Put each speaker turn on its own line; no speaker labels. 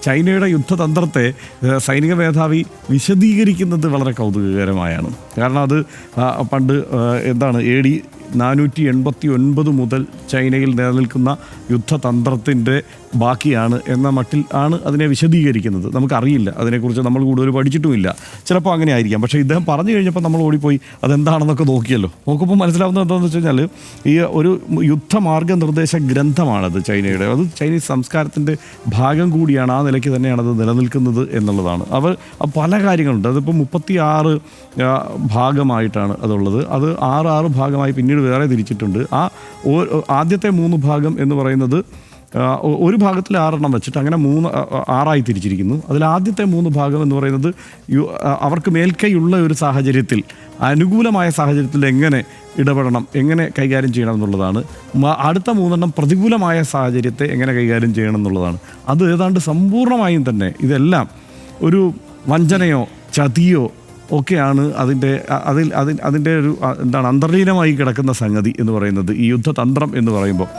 ചൈനയുടെ യുദ്ധതന്ത്രത്തെ സൈനിക മേധാവി വിശദീകരിക്കുന്നത് വളരെ കൗതുകകരമായാണ്. കാരണം അത് പണ്ട് എന്താണ് AD 489 മുതൽ ചൈനയിൽ നിലനിൽക്കുന്ന യുദ്ധതന്ത്രത്തിൻ്റെ ബാക്കിയാണ് എന്ന മട്ടിൽ ആണ് അതിനെ വിശദീകരിക്കുന്നത്. നമുക്കറിയില്ല, അതിനെക്കുറിച്ച് നമ്മൾ കൂടുതൽ പഠിച്ചിട്ടുമില്ല. ചിലപ്പോൾ അങ്ങനെ ആയിരിക്കാം. പക്ഷേ ഇദ്ദേഹം പറഞ്ഞു കഴിഞ്ഞപ്പോൾ നമ്മൾ ഓടിപ്പോയി അതെന്താണെന്നൊക്കെ നോക്കിയല്ലോ. നോക്കുമ്പോൾ മനസ്സിലാവുന്നത് എന്താണെന്ന് വെച്ച് കഴിഞ്ഞാൽ ഈ ഒരു യുദ്ധമാർഗനിർദ്ദേശ ഗ്രന്ഥമാണത് ചൈനയുടെ. അത് ചൈനീസ് സംസ്കാരത്തിൻ്റെ ഭാഗം കൂടിയാണ്. ആ നിലയ്ക്ക് തന്നെയാണ് അത് നിലനിൽക്കുന്നത് എന്നുള്ളതാണ്. അവർ പല കാര്യങ്ങളുണ്ട്. അതിപ്പോൾ 36 ഭാഗമായിട്ടാണ് അതുള്ളത്. അത് 6 ഭാഗമായി പിന്നീട് വേറെ തിരിച്ചിട്ടുണ്ട്. ആദ്യത്തെ 3 ഭാഗം എന്ന് പറയുന്നത് ഒരു ഭാഗത്തിൽ 6 വെച്ചിട്ട് അങ്ങനെ 6ആയി തിരിച്ചിരിക്കുന്നു. അതിൽ ആദ്യത്തെ 3 ഭാഗം എന്ന് പറയുന്നത് അവർക്ക് മേൽക്കൈയുള്ള ഒരു സാഹചര്യത്തിൽ, അനുകൂലമായ സാഹചര്യത്തിൽ എങ്ങനെ ഇടപെടണം, എങ്ങനെ കൈകാര്യം ചെയ്യണം എന്നുള്ളതാണ്. അടുത്ത 3 പ്രതികൂലമായ സാഹചര്യത്തെ എങ്ങനെ കൈകാര്യം ചെയ്യണം എന്നുള്ളതാണ്. അത് ഏതാണ്ട് സമ്പൂർണ്ണമായും തന്നെ ഇതെല്ലാം ഒരു വഞ്ചനയോ ചതിയോ ഒക്കെയാണ് അതിൻ്റെ ഒരു എന്താണ് അന്തർലീനമായി കിടക്കുന്ന സംഗതി എന്ന് പറയുന്നത്, ഈ യുദ്ധതന്ത്രം എന്ന് പറയുമ്പോൾ.